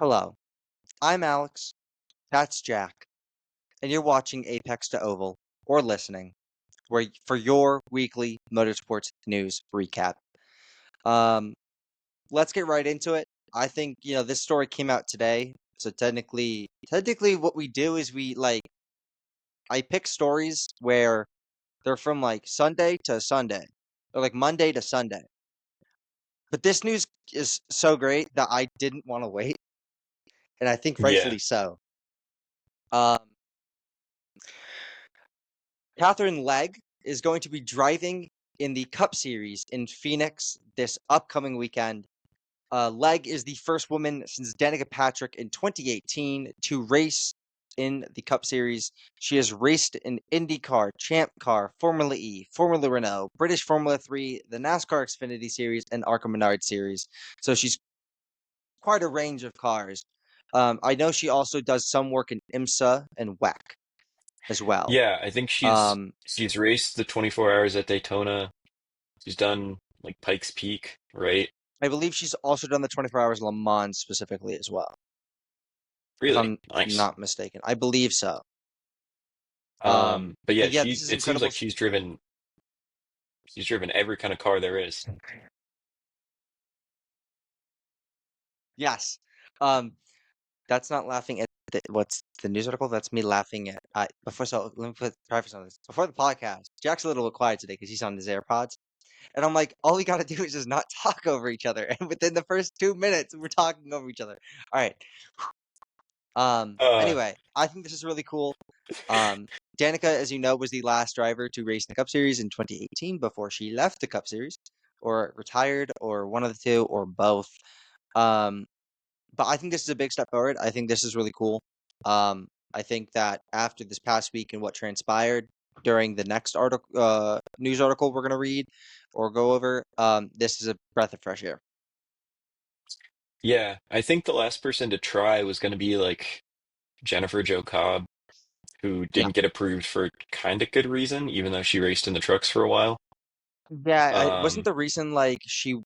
Hello, I'm Alex, that's Jack, and you're watching Apex to Oval, or listening, for your weekly motorsports news recap. Um, let's get right into it. I think, this story came out today, so technically what we do is I pick stories where they're from like Sunday to Sunday, or like Monday to Sunday. But this news is so great that I didn't want to wait, and I think Yeah. rightfully so. Um, Katherine Legge is going to be driving in the Cup Series in Phoenix this upcoming weekend. Legg is the first woman since Danica Patrick in 2018 to race in the Cup Series. She has raced in IndyCar, Champ Car, Formula E, Formula Renault, British Formula 3, the NASCAR Xfinity Series, and ARCA Menard Series. So she's quite a range of cars. I know she also does some work in IMSA and WEC as well. Yeah, I think Um, she's raced the 24 hours at Daytona. She's done like Pikes Peak, right? I believe she's also done the 24 Hours Le Mans specifically as well, if Really I'm nice. not mistaken. I believe so. Um, But but yeah, yeah, this is it seems incredible. like she's driven every kind of car there is. Yes. That's not laughing at what's the news article. That's me laughing at. Before, so let me put preface on this. Before the podcast, Jack's a little bit quiet today because he's on his AirPods, and I'm like, all we gotta do is just not talk over each other. And within the first 2 minutes, we're talking over each other. All right. Uh Anyway, I think this is really cool. Danica, as you know, was the last driver to race in the Cup Series in 2018 before she left the Cup Series, or retired, or one of the two, or both. Um, but I think this is a big step forward. I think this is really cool. I think that after this past week and what transpired during the next news article we're gonna read or go over, this is a breath of fresh air. yeah, I think the last person to try was going to be like Jennifer Jo Cobb, who Yeah. didn't get approved for kind of good reason, even though she raced in the trucks for a while. Yeah, wasn't Um, the reason like she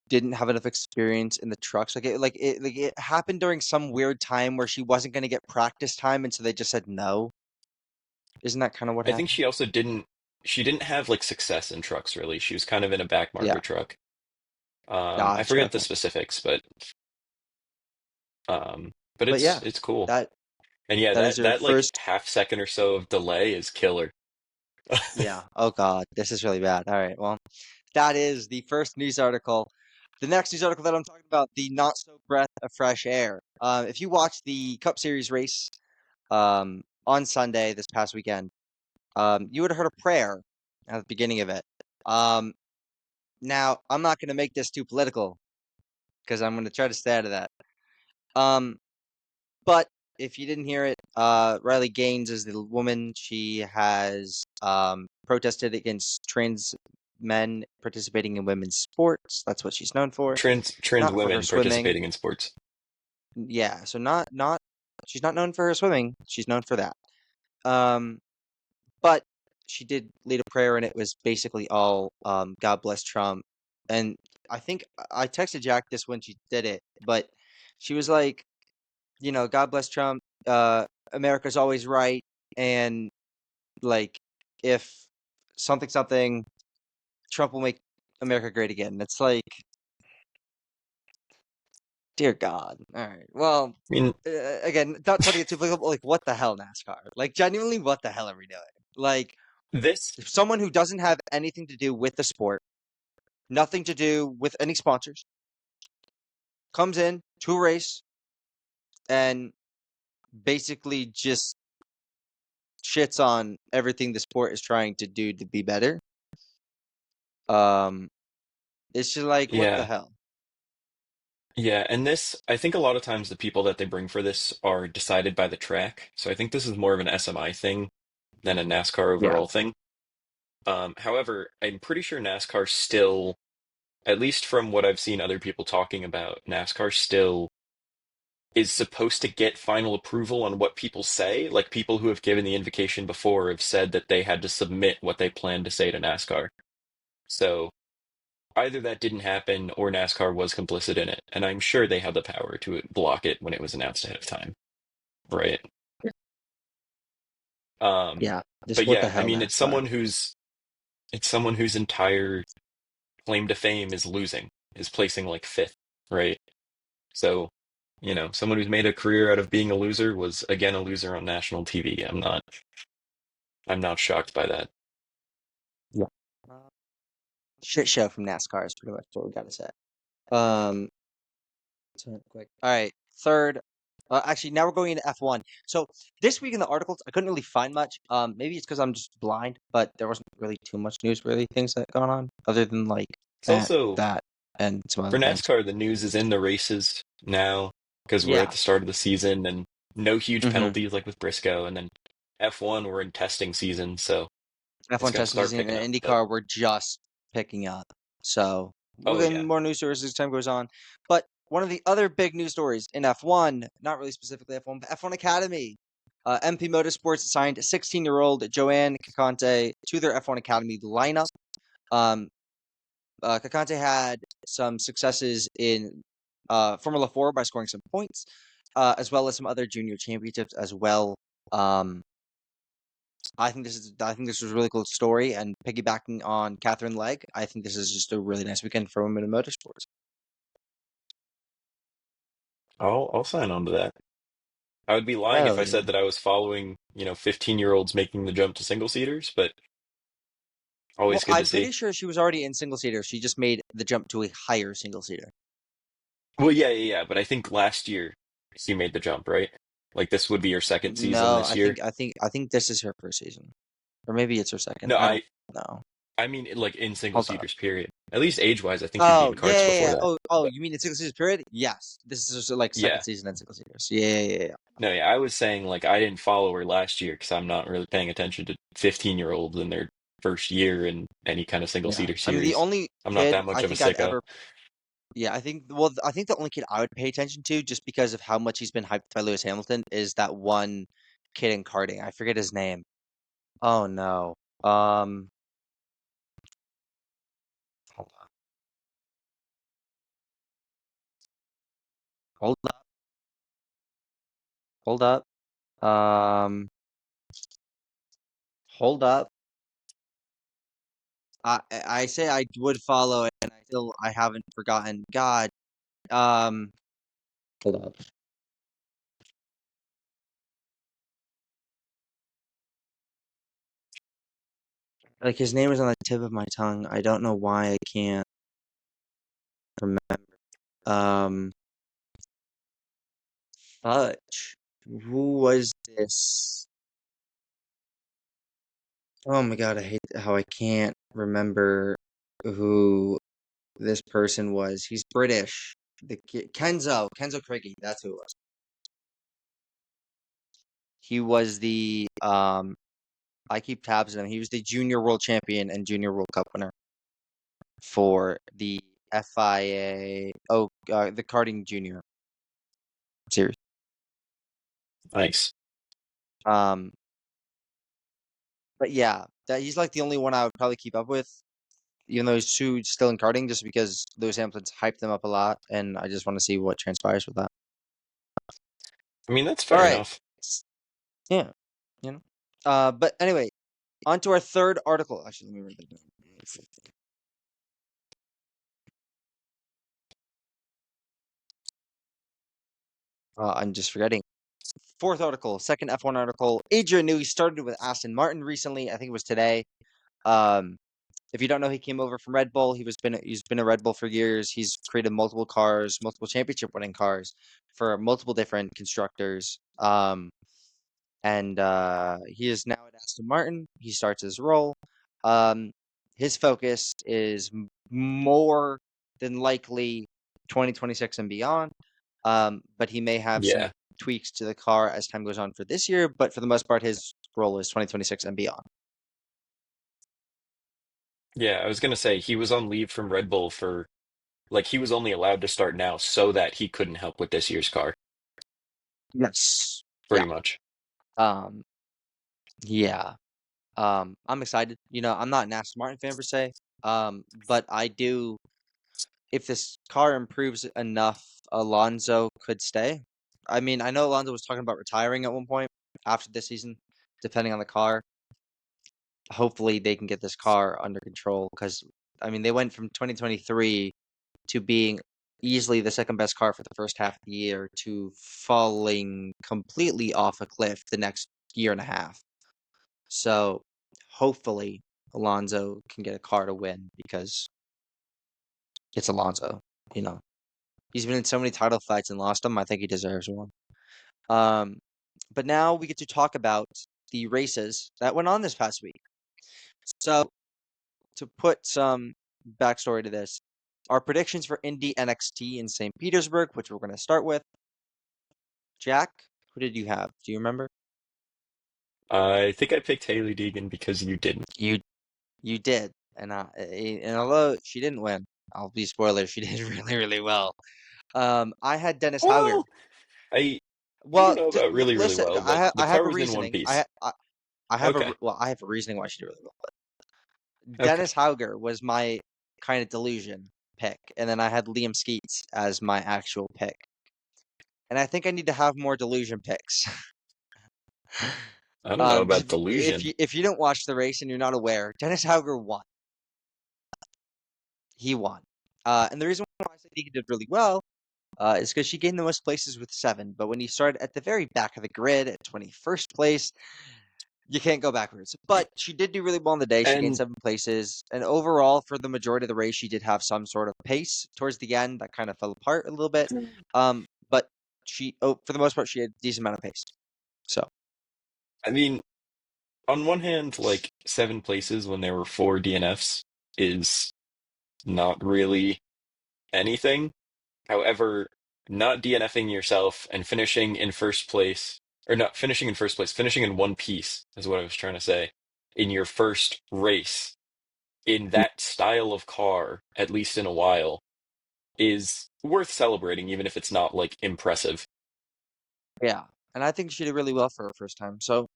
didn't have enough experience in the trucks? Like it happened during some weird time where she wasn't going to get practice time, and so they just said no. Isn't that kind of what I think happened? she didn't have like success in trucks really. She was kind of in a back Yeah, marker truck. I gotcha. forget the Okay, specifics, but but yeah, it's cool. that And yeah, that is your that like first. half second or so of delay is killer. Yeah. Oh God, this is really bad. All right. Well, that is the first news article. The next news article that I'm talking about, the not so breath of fresh air. If you watched the Cup Series race, on Sunday this past weekend, you would have heard a prayer at the beginning of it. Um, Now, I'm not going to make this too political because I'm going to try to stay out of that. Um, but if you didn't hear it, Riley Gaines is the woman. She has protested against trans men participating in women's sports. That's what she's known for, Trans not for her women swimming. participating in sports. Yeah, so not she's not known for her swimming. She's known for that. Um, but she did lead a prayer, and it was basically all God bless Trump. And I think I texted Jack this when she did it, but she was like, God bless Trump. America's always right, and like if something, Trump will make America great again. And it's like, dear God. All right. Well, I mean, again, not trying to get too political, but like, what the hell, NASCAR? Like, genuinely, what the hell are we doing? Like, this, if someone who doesn't have anything to do with the sport, nothing to do with any sponsors, comes in to a race and basically just shits on everything the sport is trying to do to be better. Um, it's just like, what the yeah, hell? yeah, and this, I think a lot of times the people that they bring for this are decided by the track. So I think this is more of an SMI thing than a NASCAR Yeah. overall thing. However, I'm pretty sure NASCAR still, at least from what I've seen other people talking about, NASCAR still is supposed to get final approval on what people say. Like people who have given the invocation before have said that they had to submit what they plan to say to NASCAR. So either that didn't happen or NASCAR was complicit in it, and I'm sure they had the power to block it when it was announced ahead of time, right? Um, Yeah, just but what the yeah, I hell, mean, NASCAR? it's someone whose entire claim to fame is losing, is placing like fifth, right? So, someone who's made a career out of being a loser was again a loser on national TV. I'm not shocked by that. Yeah. Shit show from NASCAR is pretty much what we gotta say. Um, so quick. All right, third. Actually, now we're going into F1. So this week in the articles, I couldn't really find much. Maybe it's because I'm just blind, but there wasn't really too much newsworthy things that going on, other than like It's that, also that, and some for other things. NASCAR, the news is in the races now because we're at Yeah. the start of the season and no huge Mm-hmm. penalties like with Briscoe. And then F1, we're in testing season, so it's F1 going to testing start season picking and up. But IndyCar we're just picking up. So we're oh, getting yeah. more news stories as time goes on. But one of the other big news stories in F1, not really specifically F1, but F1 Academy. MP Motorsports signed 16-year-old Joanne Cacante to their F1 Academy lineup. Cacante had some successes in Formula 4 by scoring some points, as well as some other junior championships as well. Um, I think this is a really cool story, and piggybacking on Katherine Legge, I think this is just a really nice weekend for women in motorsports. I'll sign on to that. I would be lying if Hell I yeah! said that I was following, 15-year-olds making the jump to single seaters, but Well, always good to I'm see. pretty sure she was already in single seater. She just made the jump to a higher single seater. Well, yeah, yeah, yeah. But I think last year she made the jump, right? Like this would be her second season No, this year. I think this is her first season, or maybe it's her second. No, I don't know. I mean like in single Hold up. seaters, period. At least age-wise, I think she'd be Oh in yeah, karts yeah, before yeah. that. Oh, But you mean in single seasons period? Yes, this is like second yeah, season in single seaters. Yeah, yeah, yeah, no, yeah. I was saying like I didn't follow her last year because I'm not really paying attention to 15-year-olds in their first year in any kind of single yeah. seater I mean, the series. only I'm not kid that much I of a think I've sicko. ever Yeah, I think the only kid I would pay attention to just because of how much he's been hyped by Lewis Hamilton is that one kid in karting. I forget his name. Oh no. Um, hold on. Hold up. Hold up. Um, hold up. I say I would follow it and I haven't forgotten. God. Um, hold up. Like his name is on the tip of my tongue. I don't know why I can't remember. Um, Fudge. Who was this? Oh my God, I hate how I can't remember who this person was. He's British. Kenzo Craigie, that's who it was. He was the I keep tabs on him. He was the junior world champion and junior World Cup winner for the FIA the karting junior series. Nice. Um but yeah, that he's like the only one I would probably keep up with, even though he's two still in karting, just because Lewis Hamilton's hyped them up a lot, and I just want to see what transpires with that. I mean, that's All fair right. enough. Yeah, you know. But anyway, on to our third article. Actually, let me write that down. I'm just forgetting. Fourth article, second F1 article. Adrian Newey started with Aston Martin recently. I think it was today. Um, if you don't know, he came over from Red Bull. He's been a Red Bull for years. He's created multiple cars, multiple championship winning cars for multiple different constructors. And he is now at Aston Martin. He starts his role. Um, his focus is more than likely 2026 and beyond. But he may have some Yeah. tweaks to the car as time goes on for this year. But for the most part, his role is 2026 and beyond. Yeah, I was gonna say he was on leave from Red Bull for like he was only allowed to start now so that he couldn't help with this year's car, Yes. Yeah. pretty much. Um, yeah. I'm excited. I'm not an Aston Martin fan per se. But I do, if this car improves enough, Alonso could stay. I mean, I know Alonso was talking about retiring at one point after this season, depending on the car. Hopefully, they can get this car under control because, I mean, they went from 2023 to being easily the second best car for the first half of the year to falling completely off a cliff the next year and a half. So hopefully Alonso can get a car to win because it's Alonso, you know. He's been in so many title fights and lost them. I think he deserves one. Um, but now we get to talk about the races that went on this past week. So to put some backstory to this, our predictions for Indy NXT in St. Petersburg, which we're going to start with. Jack, who did you have? Do you remember? I think I picked Haley Deegan because you didn't. You you did, and although she didn't win, I'll be spoiler. She did really well. I had Dennis Hauger. Well, I don't Well, know about really listen, well, but the I have car a was in one reasoning. piece. I have Okay, I have a reasoning why she did really well. okay. Dennis Hauger was my kind of delusion pick, and then I had Liam Skeets as my actual pick. And I think I need to have more delusion picks. I don't know about Just delusion. if you don't watch the race and you're not aware, Dennis Hauger won. He won. And the reason why I said he did really well is because she gained the most places with 7. But when you start at the very back of the grid at 21st place, you can't go backwards. But she did do really well on the day. She gained And 7 places. And overall, for the majority of the race, she did have some sort of pace towards the end that kind of fell apart a little bit. But for the most part, she had a decent amount of pace. So, I mean, on one hand, like 7 places when there were 4 DNFs is not really anything. However, not DNFing yourself and finishing in first place, or not finishing in first place, finishing in one piece is what I was trying to say, in your first race in that style of car, at least in a while, is worth celebrating, even if it's not like impressive. yeah. And I think she did really well for her first time. So,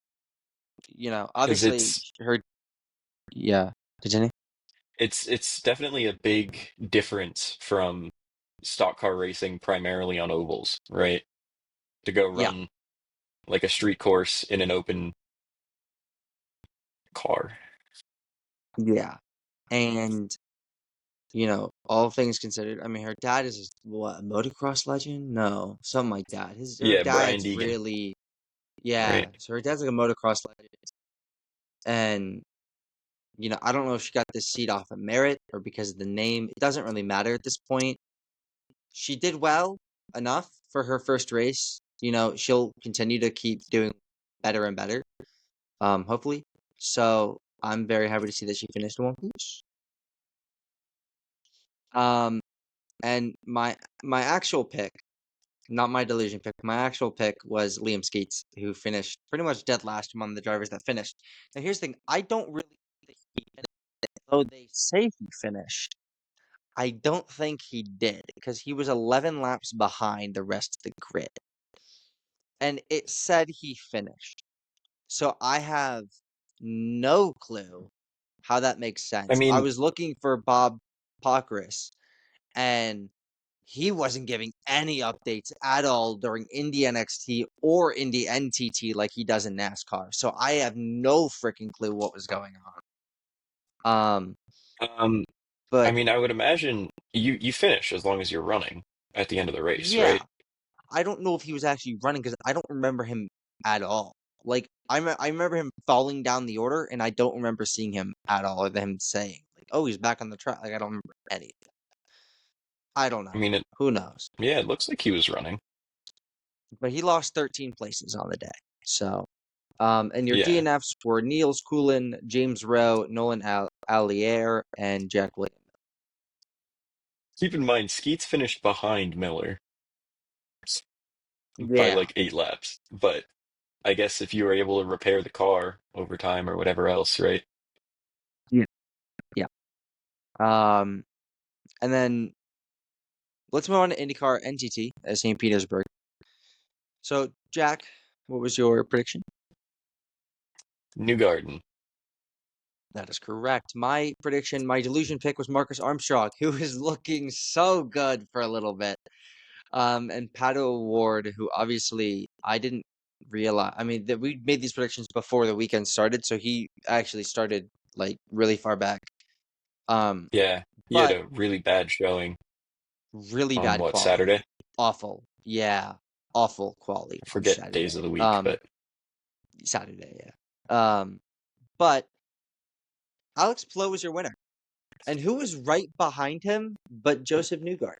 Because obviously, her, yeah. Continue. it's definitely a big difference from stock car racing primarily on ovals, right? To go Yeah. run like a street course in an open car. Yeah. And all things considered, I mean, her dad is what, a motocross legend? No, something like that. Her Yeah, Brian dad's Deegan, really, yeah. right? So her dad's like a motocross legend, and I don't know if she got this seat off of merit or because of the name. It doesn't really matter at this point. She did well enough for her first race. She'll continue to keep doing better and better. Hopefully. So I'm very happy to see that she finished in one piece. Um, and my actual pick, not my delusion pick, my actual pick was Liam Skeets, who finished pretty much dead last among the drivers that finished. Now here's the thing, I don't really think he finished, though they say he finished. I don't think he did because he was 11 laps behind the rest of the grid, and it said he finished. So I have no clue how that makes I sense. I mean, was looking for Bob Pockrass, and he wasn't giving any updates at all during Indy NXT or Indy NTT like he does in NASCAR. So I have no freaking clue what was going on. um, I But mean, I would imagine you finish as long as you're running at the end of the race, yeah, right? I don't know if he was actually running because I don't remember him at all. Like I remember him falling down the order, and I don't remember seeing him at all, or them saying like, "Oh, he's back on the track." Like I don't remember anything. I don't I know. mean, Who knows? yeah, it looks like he was running. But he lost 13 places on the day. So, and your Yeah. DNFs were Niels Coolin, James Rowe, Nolan Allier, and Jack Williams. Keep in mind, Skeets finished behind Miller by Yeah. like 8 laps, but I guess if you were able to repair the car over time or whatever else, right? Yeah. Yeah. Um, and then let's move on to IndyCar NTT at St. Petersburg. So, Jack, what was your prediction? New Garden. That is correct. My prediction, my delusion pick was Marcus Armstrong, who is looking so good for a little bit. And Pato Ward, who obviously I didn't realize. I mean, that we made these predictions before the weekend started, so he actually started like really far back. Um, Yeah, he had but a really bad showing really on bad what, quality. Saturday? Awful. Yeah, awful quality I on forget days Saturday. of the week, but Saturday, yeah. But Alex Plo was your winner. And who was right behind him but Joseph Newgarden?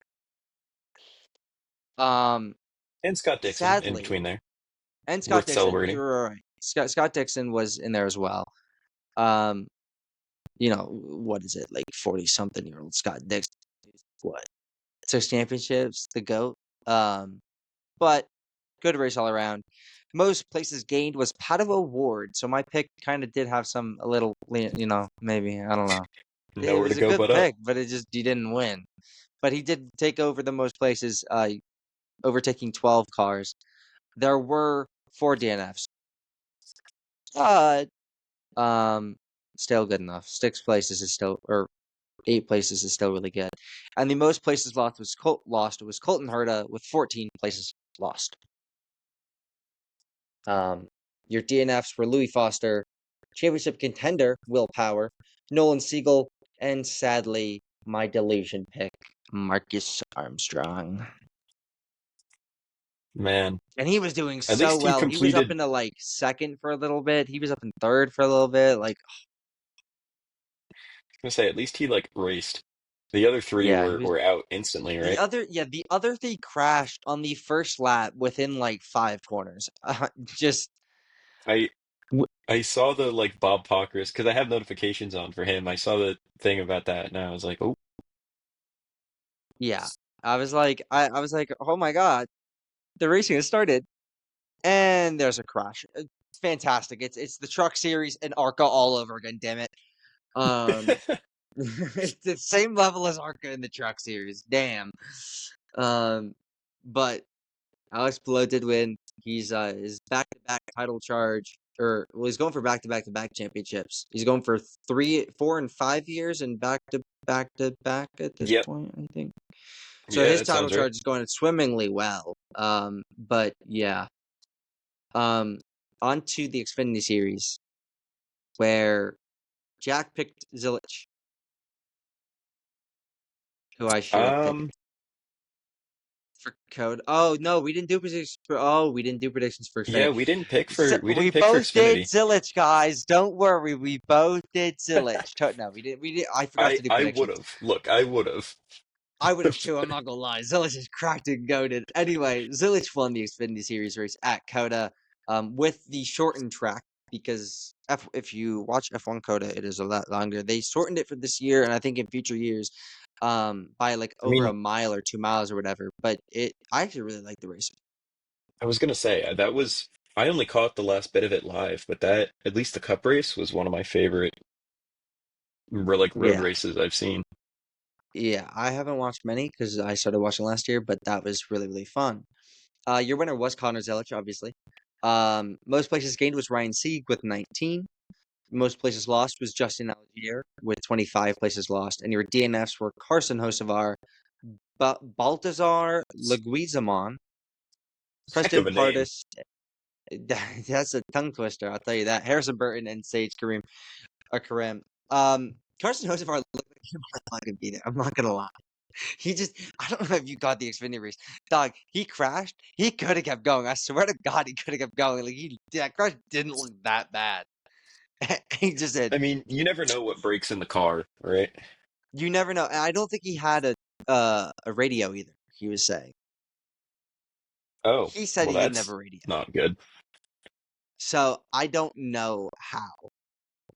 Um, and Scott Dixon in Sadly, between there. and Scott Worth Dixon, celebrating. you're right. Scott Dixon was in there as well. Um, what is it, like 40-something-year-old Scott Dixon? What, 6 championships, the GOAT? But good race all around. Most places gained was Pato Ward, so my pick kind of did have a little, maybe, I don't know. It Nowhere to was a go good but up. pick, but he didn't win. But he did take over the most places, overtaking 12 cars. There were 4 DNFs, but um, still good enough. 6 places is still, or 8 places is still really good. And the most places lost was Colton Herta with 14 places lost. Your DNFs were Louis Foster, championship contender Will Power, Nolan Siegel, and sadly, my delusion pick, Marcus Armstrong. Man, And he was doing at so least he well. He was up completed. into like second for a little bit. He was up in third for a little bit. Like, I was gonna say, at least he like raced. The other three yeah, he were was. were out instantly, right? The other three crashed on the first lap within like 5 corners. Just, I w- I saw the like Bob Pockris because I have notifications on for him. I saw the thing about that, and I was like, oh, yeah. I was like, oh my God, the racing has started. And there's a crash. It's fantastic. It's the truck series and ARCA all over again, damn it. Um it's the same level as ARCA in the truck series. Damn. Um but Alex Palou did win. He's his back to back title charge, or well, he's going for back to back to back championships. He's going for 3, 4, and 5 years and back to back at this yep, point, I think. So yeah, his that title sounds right. charge is going swimmingly well. But yeah. Um, On to the Xfinity Series, where Jack picked Zilich, who I should have picked Um, for code. Oh no, we didn't do predictions for. Oh, we didn't do predictions for yeah, Xfinity. we We didn't pick for both did Xfinity. Zilich, guys. Don't worry, we both did Zilich. No, we didn't. We did. I forgot to do I would predictions. have. Look, I would have. I would have too. I'm not gonna lie. Zilich is cracked and goaded. Anyway, Zilich won the Xfinity Series race at COTA, with the shortened track because if you watch F1 COTA, it is a lot longer. They shortened it for this year, and I think in future years, by like I over a mean, mile or 2 miles or whatever. But I actually really like the race. I was gonna say that was. I only caught the last bit of it live, but that at least the Cup race was one of my favorite like road Yeah, races I've seen. yeah. I haven't watched many because I started watching last year, but that was really really fun. Your winner was Connor Zelich, obviously. Most places gained was Ryan Sieg with 19. Most places lost was Justin Algier with 25 places lost, and your DNFs were Carson Hocevar, Baltazar Leguizamon, Heck of Preston a name. Pardis. That's a tongue twister, I'll tell you that. Harrison Burton and Sage Karim. Carson Hocevar looked like he might not gonna be there. I'm not gonna lie. I don't know if you got the Xfinity race. Dog, he crashed. He could have kept going. I swear to God, he could have kept going. Like, that crash didn't look that bad. He just said, I mean, you never know what breaks in the car, right? you never know. And I don't think he had a radio either, he was saying. Oh, He said well, he didn't have that's a radio. not good. So I don't know how,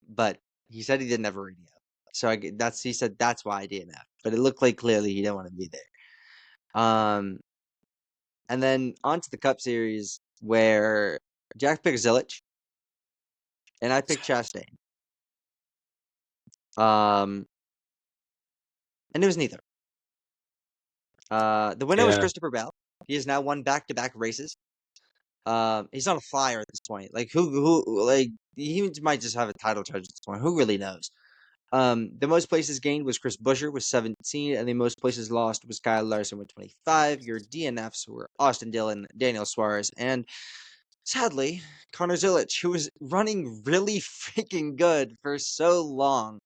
but he said he didn't have a radio. So he said that's why I DNF. But it looked like clearly he didn't want to be there. And then on to the Cup Series where Jack picked Zilich and I picked Chastain. And it was neither. The winner was Yeah. Christopher Bell. He has now won back-to-back races. He's on a flyer at this point. Like who like he might just have a title charge at this point. Who really knows? The most places gained was Chris Buescher with 17, and the most places lost was Kyle Larson with 25. Your DNFs were Austin Dillon, Daniel Suarez, and sadly, Connor Zilic, who was running really freaking good for so long.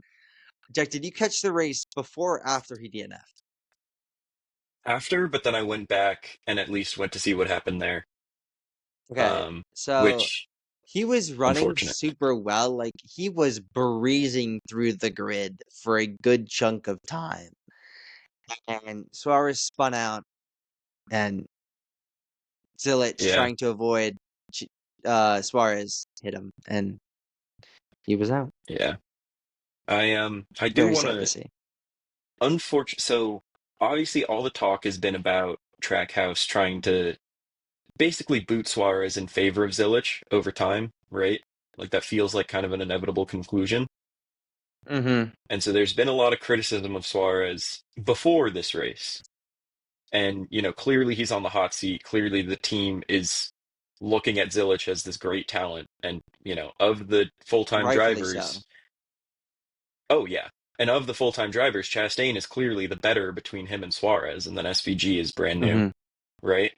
Jack, did you catch the race before or after he DNF'd? After, but then I went back and at least went to see what happened there. Okay, so Which he was running unfortunate. super well. Like, he was breezing through the grid for a good chunk of time. And Suarez spun out, and Zilic, Yeah, trying to avoid Suarez, hit him, and he was out. yeah. I do Very want sad to to see. unfortunate so obviously all the talk has been about Trackhouse trying to basically boot Suarez in favor of Zilich over time, right? Like that feels like kind of an inevitable conclusion. Mm-hmm. And so there's been a lot of criticism of Suarez before this race. And, clearly he's on the hot seat. Clearly the team is looking at Zilich as this great talent. And, of the full-time Rightfully so. drivers, oh yeah. And of the full-time drivers, Chastain is clearly the better between him and Suarez, and then SVG is brand new, Mm-hmm. right?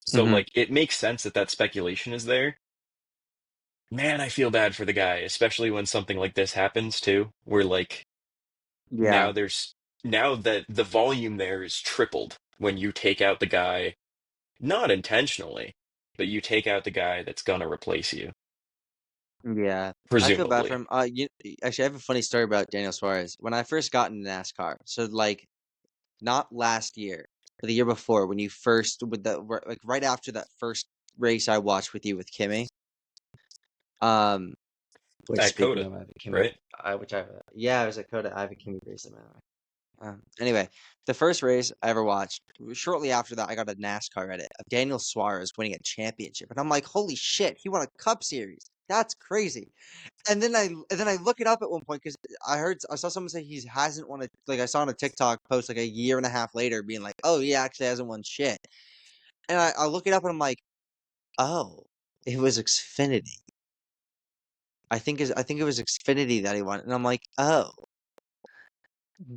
So Mm-hmm. like it makes sense that that speculation is there. Man, I feel bad for the guy, especially when something like this happens too, where like Yeah. now there's now that the volume there is tripled when you take out the guy, not intentionally, but you take out the guy that's gonna replace you, Yeah. I feel bad for presumably. him. Actually, I have a funny story about Daniel Suarez. When I first got into NASCAR, so like not last year, but the year before, when you first with the like right after that first race I watched with you with Kimmy. Um, which At speaking COTA, of Ivan Kimmy, right? yeah, I was at COTA Ivan Kimmy race. Anyway, the first race I ever watched, shortly after that, I got a NASCAR edit of Daniel Suarez winning a championship, and I'm like, holy shit, he won a Cup Series. That's crazy. And then I look it up at one point because I saw someone say he hasn't won a like I saw on a TikTok post like a year and a half later being like, oh, he actually hasn't won shit. And I look it up and I'm like, oh, it was Xfinity. I think it was Xfinity that he won, and I'm like, oh,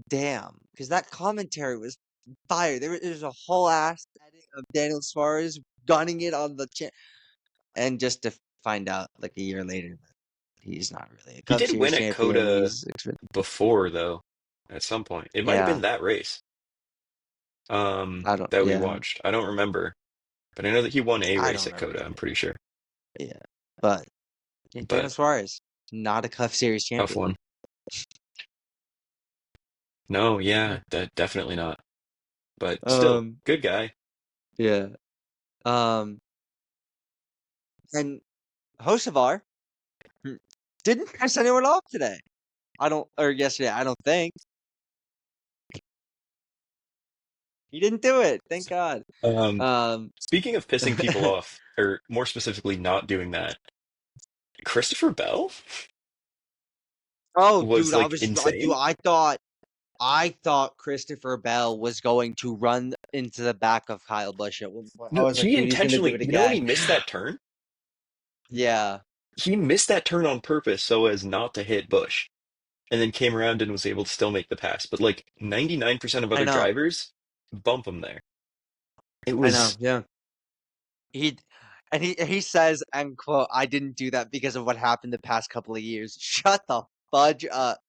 damn, because that commentary was fire. There's a whole ass edit of Daniel Suarez gunning it on the and just to find out like a year later that he's not really a He Cup did Series win at champion. COTA He's before though, at some point. It might have yeah, been that race I don't that we yeah, watched. I don't remember, but I know that he won a I race don't at remember COTA, I'm either. pretty sure. Yeah, but yeah, Daniel But Suarez not a Cup Series tough champion. one. No, yeah, that definitely not. But still, Um, good guy. yeah. Um, and Hocevar didn't piss anyone off today. I don't, or yesterday. I don't think he didn't do it. Thank God. Um, Um, Speaking of pissing people off, or more specifically not doing that, Christopher Bell oh, was dude, like insane. I thought Christopher Bell was going to run into the back of Kyle Busch at one point. I No, was like, he dude, he's gonna do intentionally, it when he again. missed that turn, Yeah, he missed that turn on purpose so as not to hit Bush, and then came around and was able to still make the pass. But like 99% of I other know, drivers bump him there. It I know. was, Yeah, he he says, and quote, "I didn't do that because of what happened the past couple of years." Shut the fudge up.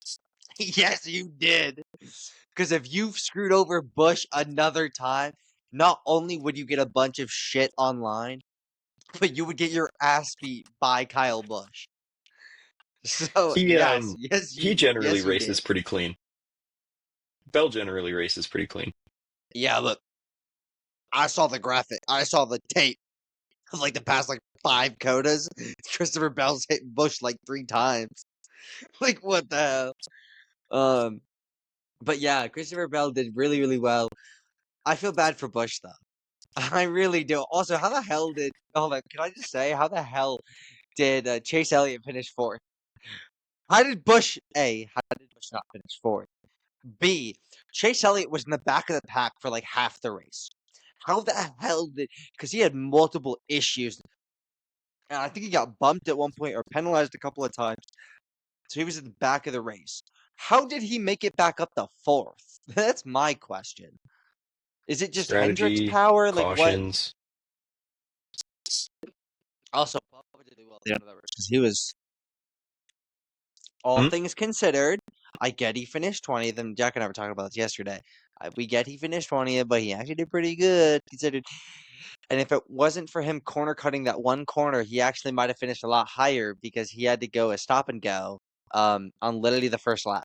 Yes, you did. Because if you screwed over Bush another time, not only would you get a bunch of shit online, but you would get your ass beat by Kyle Busch. So he, yes, um, he generally yes you races did. pretty clean. Bell generally races pretty clean. Yeah, look, I saw the graphic. I saw the tape of like the past like 5 codas. Christopher Bell's hit Bush like 3 times. Like what the hell? But yeah, Christopher Bell did really, really well. I feel bad for Bush though. I really do. Also, how the hell did? Hold on, can I just say how the hell did Chase Elliott finish fourth? How did Bush A? How did Bush not finish fourth? B. Chase Elliott was in the back of the pack for like half the race. How the hell did? Because he had multiple issues, and I think he got bumped at one point or penalized a couple of times. So he was at the back of the race. How did he make it back up to fourth? That's my question. Is it just Hendrick's Strategy, power? Like what? cautions. Also, Bubba did well at the end of that race because he was, all Hmm? things considered, I get he finished 20th, and Jack and I were talking about this yesterday. We get he finished 20th, but he actually did pretty good considered. And if it wasn't for him corner cutting that one corner, he actually might have finished a lot higher because he had to go a stop and go on literally the first lap.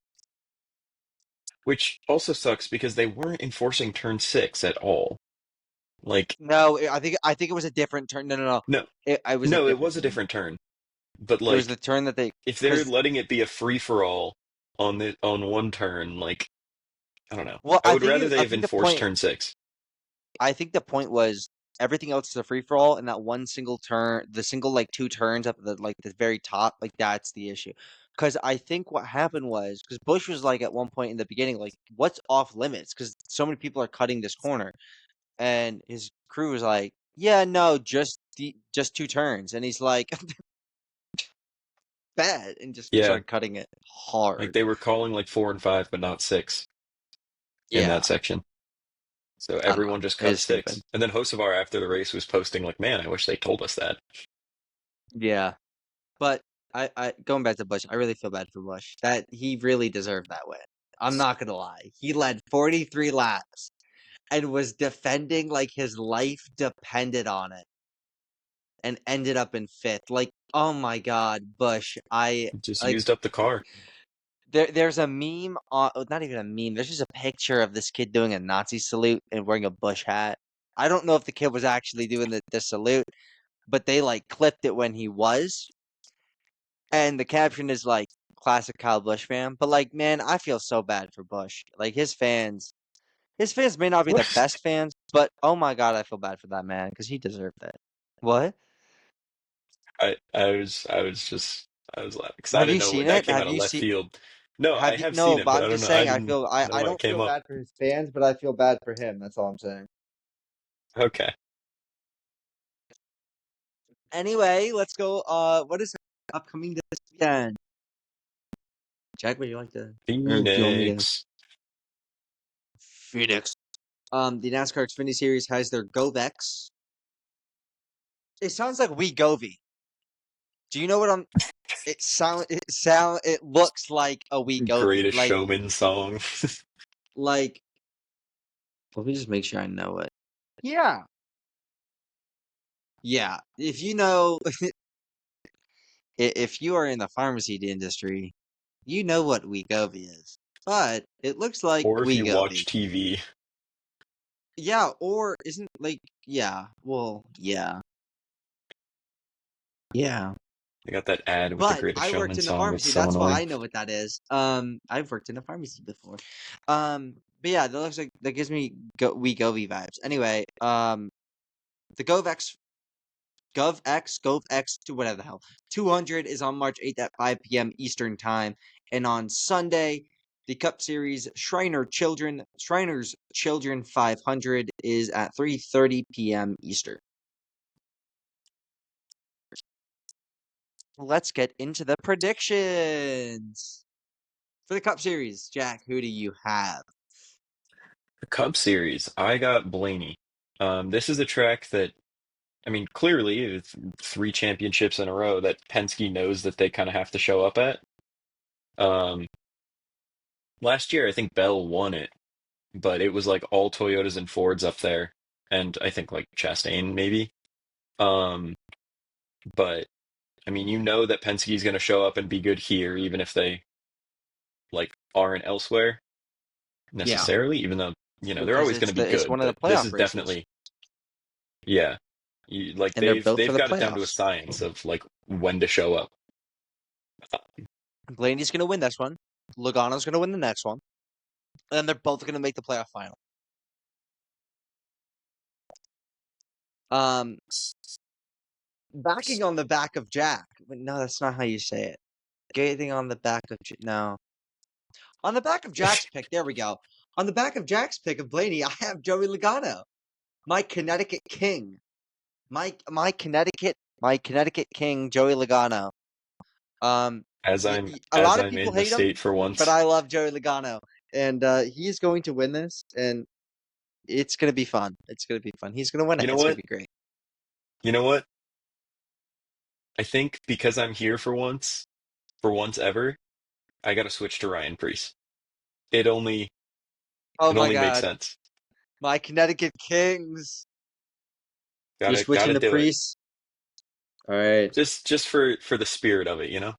Which also sucks because they weren't enforcing turn 6 at all. Like, No, I think it was a different turn. No. no, It was a no, it different was a turn. different turn. But It was the like, turn that they if they're because letting it be a free for all on one turn, like, I don't know. well, I would rather they I have think the enforced point turn 6. I think the point was everything else is a free for all, and that one single turn, the single like two turns up at the very top, like that's the issue. Because I think what happened was because Bush was like at one point in the beginning, like what's off limits? Because so many people are cutting this corner, and his crew was like, yeah, no, just two turns, and he's like, bad, and just Yeah, started cutting it like hard. they were calling like 4 and 5, but not 6 in that Yeah, section. So I don't know. everyone just It cut is stupid. 6. And then Hocevar after the race was posting like, "Man, I wish they told us that." Yeah. But I going back to Bush, I really feel bad for Bush. That he really deserved that win. I'm not gonna lie. He led 43 laps and was defending like his life depended on it and ended up in fifth. Like, oh my God, Bush. I Just like used up the car. there's a meme on not even a meme, there's just a picture of this kid doing a Nazi salute and wearing a Bush hat. I don't know if the kid was actually doing the salute, but they like clipped it when he was. And the caption is like classic Kyle Busch fan, but like, man, I feel so bad for Bush. Like his fans may not be the What? best fans, but oh my God, I feel bad for that man because he deserved it. What? I was laughing because I Have didn't you know seen that it? came out of left field. No, I Have you? have seen No, it, but but I'm I don't just know. I saying. I didn't feel. know I why it don't came feel up. bad for his fans, but I feel bad for him. That's all I'm saying. Okay. Anyway, let's go. What is upcoming this weekend? Jack, would you like to, or do you want me to? Phoenix. Phoenix. The NASCAR Xfinity Series has their GoVex. It sounds like We Govy. Do you know what I'm? It looks like a We Govy. Greatest Showman song. Like. Let me just make sure I know it. Yeah. Yeah. If you know, if you are in the pharmacy industry, you know what We Govy is. But it looks like Or if We you Govy. watch TV, Yeah, or isn't like yeah. Well, yeah. Yeah. they got that ad with the But Greatest I worked Showman in the song that's pharmacy. so That's why annoying. I know what that is. I've worked in a pharmacy before. But yeah, that looks like that gives me We Govy vibes. Anyway, the GovX to whatever the hell. 200 is on March 8th at 5 p.m. Eastern Time. And on Sunday, the Cup Series Shriners Children 500 is at 3:30 p.m. Eastern. Let's get into the predictions. For the Cup Series, Jack, who do you have? The Cub Series, I got Blaney. This is a track that, I mean, clearly, it's 3 championships in a row that Penske knows that they kind of have to show up at. Um, Last year, I think Bell won it, but it was like all Toyotas and Fords up there, and I think like Chastain maybe. Um, but I mean, you know that Penske's going to show up and be good here, even if they like aren't elsewhere Yeah, necessarily, even though, they're because always going to be it's good, one of the but this playoff is races, definitely, yeah. Like and they're built for they've the got it down to a playoffs. science of like when to show up. Blaney's going to win this one. Logano's going to win the next one, and they're both going to make the playoff final. Um, Backing on the back of Jack. No, that's not how you say it. Gazing on the back of no. On the back of Jack's pick, there we go. On the back of Jack's pick of Blaney, I have Joey Logano, my Connecticut King, my Connecticut King, Joey Logano. A lot as of I'm people in the hate him, state for but once. I love Joey Logano, and he is going to win this, and it's gonna be fun. It's gonna be fun. He's gonna win You it. know It's gonna what? be great. You know what? I think because I'm here for once ever, I gotta switch to Ryan Preece. It only Oh it my only makes God, sense. my Connecticut Kings! You're switching Gotta to do it. Priest. All right, Just for the spirit of it, you know?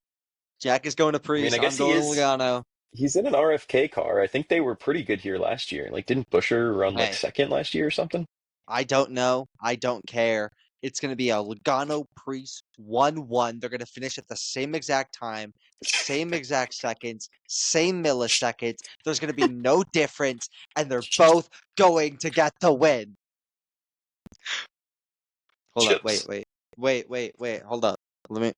Jack is going to I mean, Priest. I I'm guess he going to is Logano. he's in an RFK car. I think they were pretty good here last year. Like, didn't Busher run like Hey, second last year or something? I don't know. I don't care. It's going to be a Logano Priest 1-1. They're going to finish at the same exact time, same exact seconds, same milliseconds. There's going to be no difference, and they're both going to get the win. Hold up. Chips. Wait. Hold up. Let me.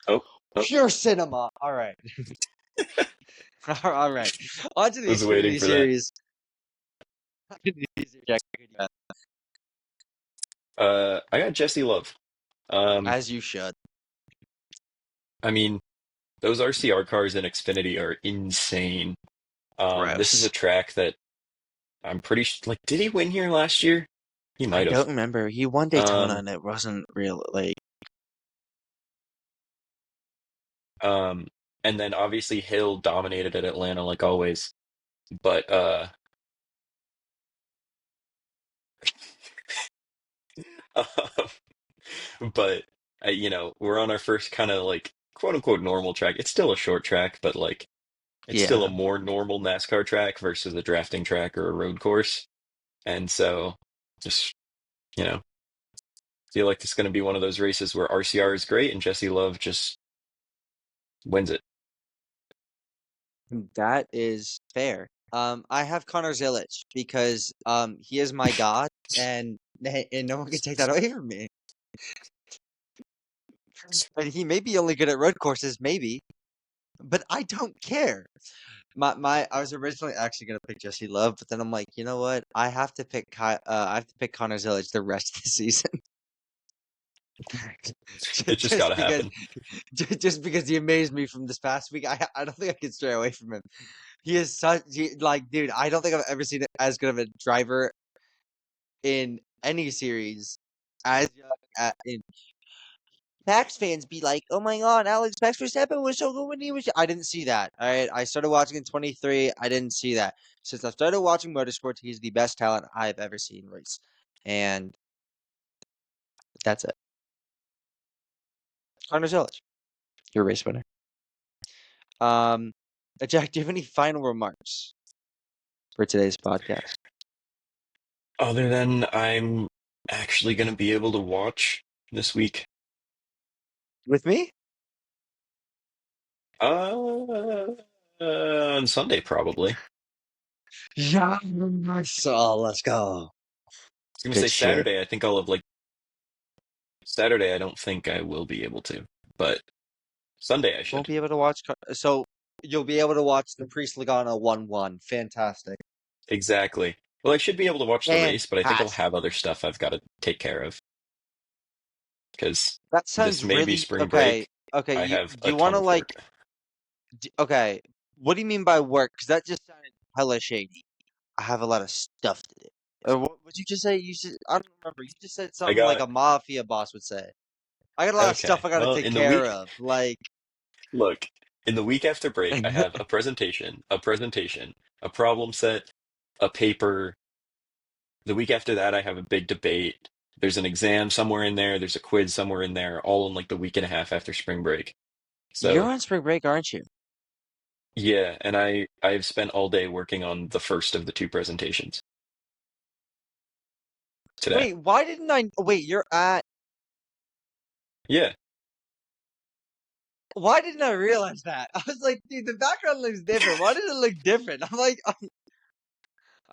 Oh, oh, Pure cinema. All right. All right. On to the was waiting Xfinity for that. Series. I got Jesse Love. Um, As you should. I mean, those RCR cars in Xfinity are insane. This is a Gross. track that I'm pretty like, did he win here last year? He I might have. don't remember. He won Daytona, Um, and it wasn't real. Like, um, and then obviously Hill dominated at Atlanta like always. But but you know, we're on our first kind of like quote unquote normal track. It's still a short track, but like it's still a yeah. more normal NASCAR track versus a drafting track or a road course. And so just, you know, feel like it's going to be one of those races where RCR is great and Jesse Love just wins it. That is fair. I have Connor Zilic because he is my god, and no one can take that away from me. And he may be only good at road courses, maybe, but I don't care. I was originally actually gonna pick Jesse Love, but then I'm like, you know what? I have to pick Connor Zilic the rest of the season, It just got just to because happen. just because he amazed me from this past week. I don't think I can stray away from him. He is like, dude. I don't think I've ever seen as good of a driver in any series as young in Max fans be like, "Oh my God, Max Verstappen was so good when he was." I didn't see that. All right, I started watching in 23. I didn't see that. Since I started watching motorsports, he's the best talent I've ever seen race, and that's it. Connor Zilic, your race winner. Um, Jack, do you have any final remarks for today's podcast? Other than I'm actually going to be able to watch this week. With me? On Sunday probably. Yeah. So let's go. I was going to Good say shit. Saturday. I think I'll have like Saturday. I don't think I will be able to, but Sunday I You won't should. be able to watch. So you'll be able to watch the Priest Logano 1-1. Fantastic. Exactly. Well, I should be able to watch the race, but I think I'll Fantastic. have other stuff I've got to take care of because That this sounds may be really spring okay. break. Okay, I you have do a you want ton to of work. okay? What do you mean by work? Because that just sounded hella shady. I have a lot of stuff to do. What would you just say? You should. I don't remember. You just said I something like got a mafia boss would say. I got a lot of okay. stuff I got to Well, take in the care week, of. Like, look, in the week after break, I have a presentation, a problem set, a paper. The week after that, I have a big debate. There's an exam somewhere in there. There's a quiz somewhere in there, all in like the week and a half after spring break. you're So on spring break, aren't you? yeah, and I've spent all day working on the first of the two presentations today. Wait, why didn't I? Wait, you're at. Yeah. Why didn't I realize that? I was like, dude, the background looks different. Why did it look different? I'm like, all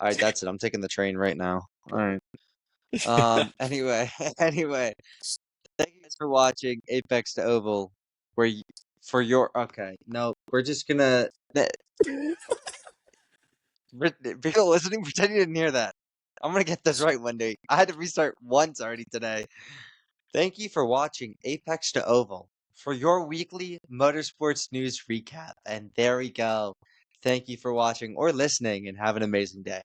right, that's it. I'm taking the train right now. All right. Anyway, anyway, thank you guys for watching Apex to Oval. Where you, for your okay, no, we're just gonna people listening pretend you didn't hear that. I'm gonna get this right one day. I had to restart once already today. Thank you for watching Apex to Oval. for your weekly motorsports news recap. And there we go. Thank you for watching or listening, and have an amazing day.